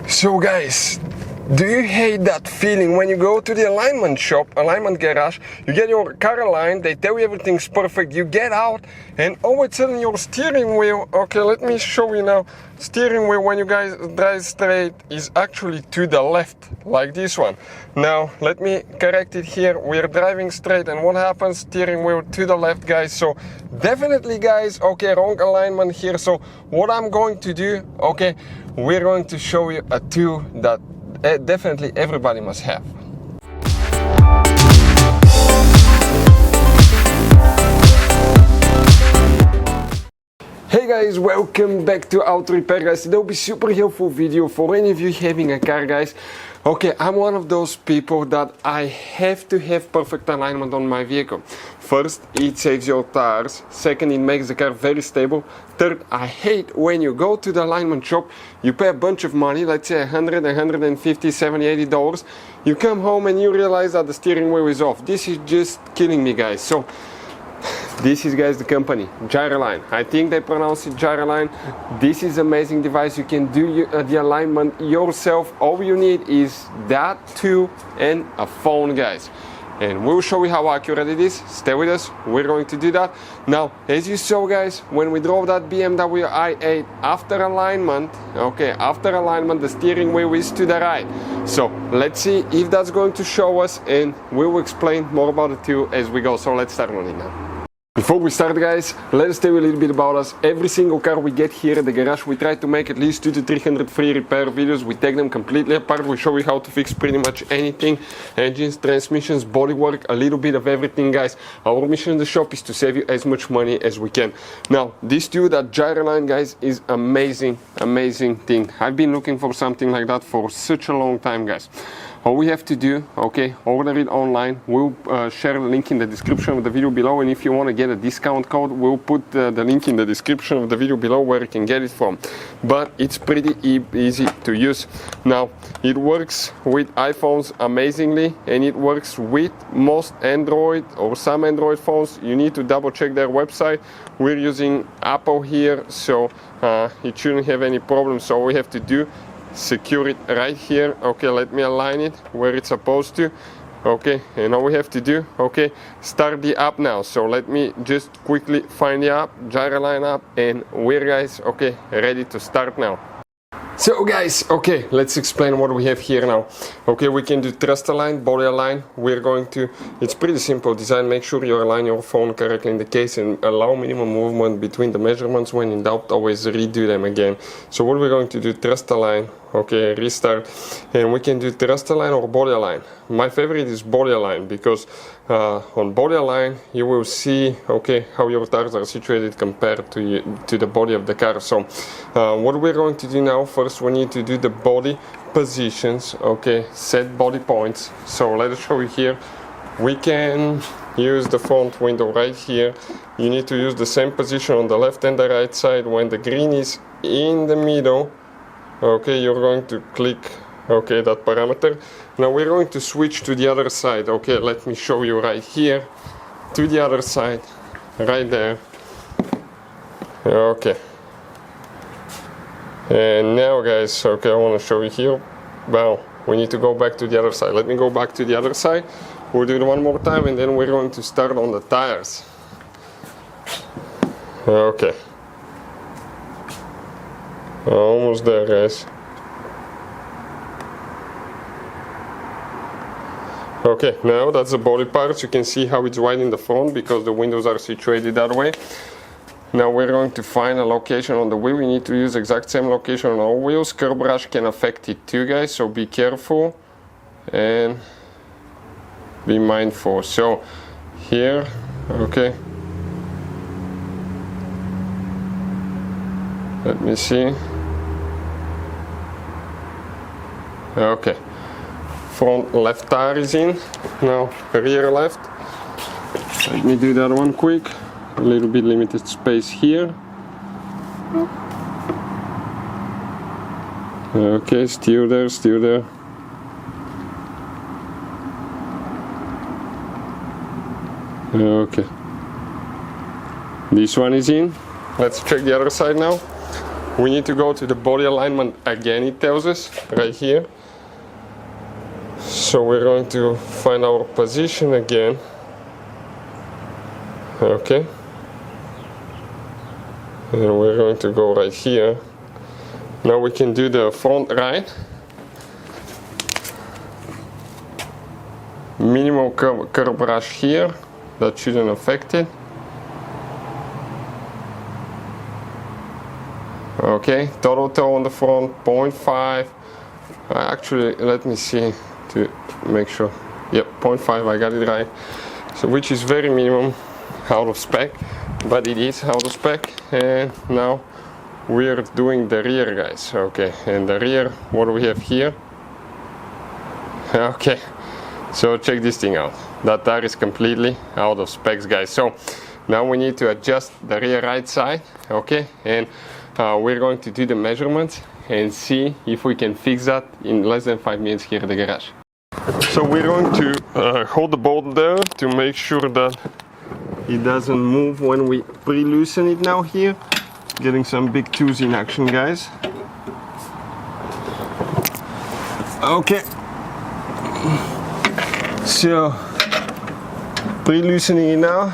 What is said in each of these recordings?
So guys, do you hate that feeling when you go to the alignment shop, alignment garage, you get your car aligned, they tell you everything's perfect, you get out and all of a sudden your steering wheel, okay, let me show you now, steering wheel when you guys drive straight is actually to the left, like this one. Now, let me correct it here, we're driving straight and what happens, steering wheel to the left guys, so definitely guys, okay, wrong alignment here, so what I'm going to do, okay, we're going to show you a tool that definitely everybody must have. Hey guys, welcome back to Auto Repair guys. It'll be super helpful video for any of you having a car guys. Okay, I'm one of those people that I have to have perfect alignment on my vehicle. First, it saves your tires. Second, it makes the car very stable. Third, I hate when you go to the alignment shop, you pay a bunch of money, let's say $100, $150, $70, $80. You come home and you realize that the steering wheel is off. This is just killing me guys. So this is guys the company, GYRALINE. I think they pronounce it GYRALINE. This is amazing device. You can do the alignment yourself. All you need is that tool and a phone guys. And we'll show you how accurate it is. Stay with us, we're going to do that. Now, as you saw guys, when we drove that BMW i8 after alignment, okay, after alignment the steering wheel is to the right. So let's see if that's going to show us and we'll explain more about the tool as we go. So let's start on it now. Before we start guys, let us tell you a little bit about us. Every single car we get here at the garage, we try to make at least 200 to 300 free repair videos. We take them completely apart, we show you how to fix pretty much anything. Engines, transmissions, bodywork, a little bit of everything guys. Our mission in the shop is to save you as much money as we can. Now, this tool that GYRALINE guys is amazing thing. I've been looking for something like that for such a long time guys. All we have to do, okay, order it online. We'll share a link in the description of the video below, and if you want to get a discount code, we'll put the link in the description of the video below where you can get it from. But it's pretty easy to use. Now, it works with iPhones amazingly, and it works with most Android or some Android phones. You need to double check their website. We're using Apple here, so it shouldn't have any problems. So all we have to do, secure it right here. Okay, let me align it where it's supposed to. Okay, and all we have to do, okay, start the app now. So let me just quickly find the app, GYRALINE app, and we're guys, okay, ready to start now. So guys, okay, let's explain what we have here now. Okay, we can do thrust align, body align. We're going to, it's pretty simple design. Make sure you align your phone correctly in the case and allow minimum movement between the measurements. When in doubt, always redo them again. So what we're going to do, thrust align, okay, restart, and we can do thrust align or body align. My favorite is body align because on body align you will see, okay, how your tires are situated compared to the body of the car. So what we're going to do now, first we need to do the body positions, okay, set body points. So let us show you here. We can use the front window right here. You need to use the same position on the left and the right side. When the green is in the middle, okay, you're going to click, okay, that parameter. Now we're going to switch to the other side. Okay, let me show you right here, to the other side, right there. Okay, and now guys, okay, I want to show you here. Well, we need to go back to the other side. Let me go back to the other side. We'll do it one more time and then we're going to start on the tires. Okay, almost there guys. Okay, now that's the body parts. You can see how it's wide in the front because the windows are situated that way. Now we're going to find a location on the wheel. We need to use exact same location on all wheels. Curb brush can affect it too guys, so be careful and be mindful. So here, okay, let me see. Okay, front left tire is in. Now rear left. Let me do that one quick. A little bit limited space here. Okay, still there, still there. Okay, this one is in. Let's check the other side now. we need to go to the body alignment again, it tells us right here. So we're going to find our position again. Okay. And we're going to go right here. Now we can do the front right. Minimal curve brush here. That shouldn't affect it. Okay, total toe on the front, 0.5. Actually, let me see to make sure. Yep, 0.5, I got it right. So which is very minimum, out of spec, but it is out of spec. And now we're doing the rear, guys. Okay, and the rear, what do we have here? Okay, so check this thing out. That tire is completely out of specs, guys. So now we need to adjust the rear right side. Okay, and we're going to do the measurements and see if we can fix that in less than 5 minutes here at the garage. So we're going to hold the bolt there to make sure that it doesn't move when we pre-loosen it now here. Getting some big tools in action, guys. Okay. So pre-loosening it now.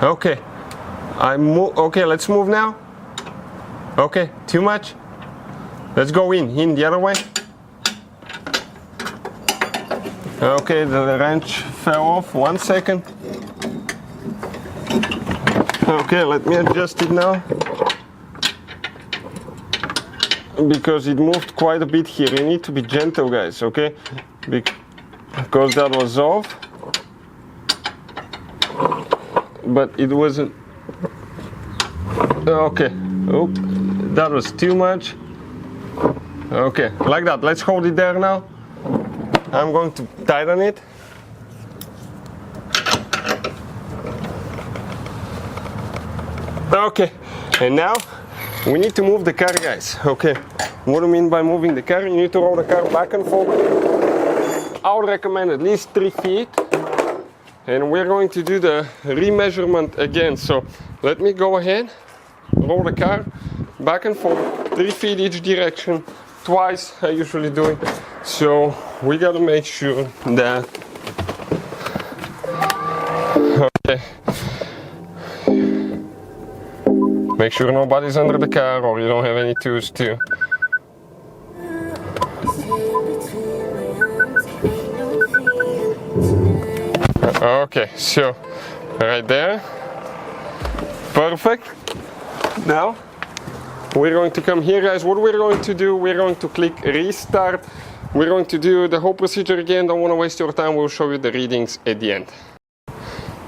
Okay. Okay, let's move now. Okay, too much. Let's go in the other way. Okay, the wrench fell off. 1 second. Okay, let me adjust it now. Because it moved quite a bit here. You need to be gentle, guys, okay? Because that was off. But it wasn't. Okay, oh, that was too much. Okay, like that. Let's hold it there now. I'm going to tighten it. Okay, and now we need to move the car, guys. Okay, what do I mean by moving the car? You need to roll the car back and forward. I would recommend at least 3 feet. And we're going to do the remeasurement again. So let me go ahead, roll the car back and forth, 3 feet each direction, twice I usually do it. So we gotta make sure that, okay, make sure nobody's under the car or you don't have any tools too. Okay, so right there, perfect. Now we're going to come here, guys. What we're going to do, we're going to click restart. We're going to do the whole procedure again. Don't want to waste your time. We'll show you the readings at the end.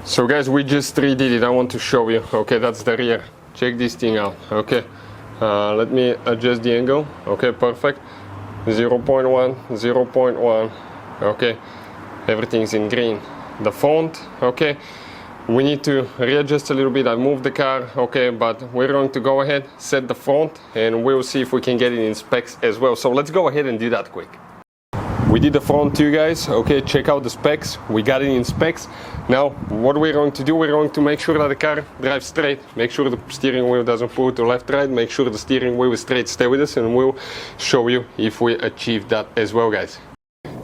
So guys, we just redid it. I want to show you. Okay, that's the rear. Check this thing out. Okay, let me adjust the angle. Okay, perfect. 0.1, 0.1. Okay, everything's in green. The font, okay, we need to readjust a little bit. I moved the car, okay, but we're going to go ahead, set the font, and we'll see if we can get it in specs as well. So let's go ahead and do that quick. We did the front too, guys. Okay, check out the specs. We got it in specs. Now what we're going to do, we're going to make sure that the car drives straight, make sure the steering wheel doesn't pull to left, right, make sure the steering wheel is straight. Stay with us and we'll show you if we achieve that as well, guys.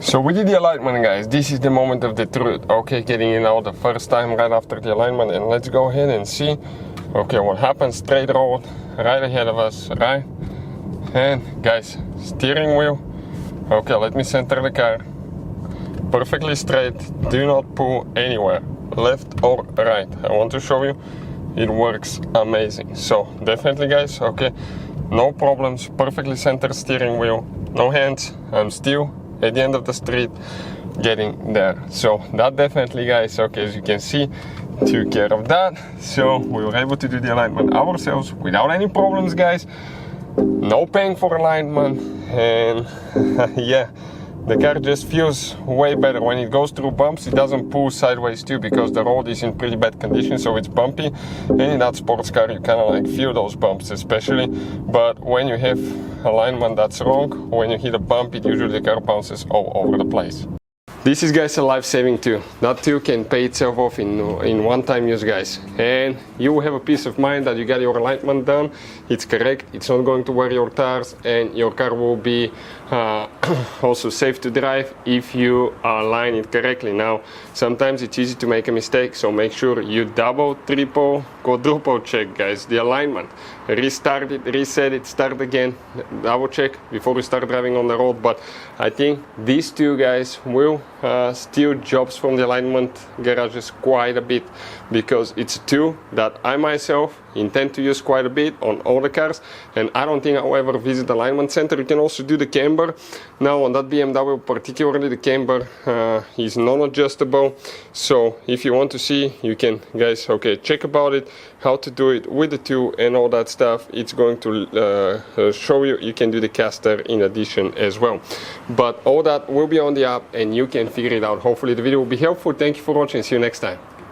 So we did the alignment, guys. This is the moment of the truth. Okay, getting in out the first time right after the alignment, and let's go ahead and see, okay, what happens. Straight road right ahead of us, right? And guys, steering wheel. Okay, let me center the car. Perfectly straight. Do not pull anywhere, left or right. I want to show you, it works amazing. So definitely, guys, okay, no problems. Perfectly centered steering wheel, no hands. I'm still at the end of the street getting there. So that definitely, guys, okay, as you can see, took care of that. So we were able to do the alignment ourselves without any problems, guys. No paying for alignment, and yeah, the car just feels way better. When it goes through bumps, it doesn't pull sideways too, because the road is in pretty bad condition, so it's bumpy, and in that sports car you kind of like feel those bumps especially. But when you have alignment that's wrong, when you hit a bump, it usually the car bounces all over the place. This is, guys, a life-saving tool. That tool can pay itself off in one-time use, guys. And you will have a peace of mind that you got your alignment done. It's correct. It's not going to wear your tires, and your car will be also safe to drive if you align it correctly. Now, sometimes it's easy to make a mistake, so make sure you double, triple, quadruple check, guys, the alignment. Restart it, reset it, start again, double check before you start driving on the road. But I think these two, guys, will steal jobs from the alignment garages quite a bit, because it's a tool that I myself intend to use quite a bit on all the cars, and I don't think I'll ever visit the alignment center. You can also do the camber. Now on that BMW particularly, the camber is non-adjustable, so if you want to see, you can, guys, check about it, how to do it with the tool and all that stuff. It's going to show you. You can do the caster in addition as well, but all that will be on the app and you can figure it out. Hopefully the video will be helpful. Thank you for watching. See you next time.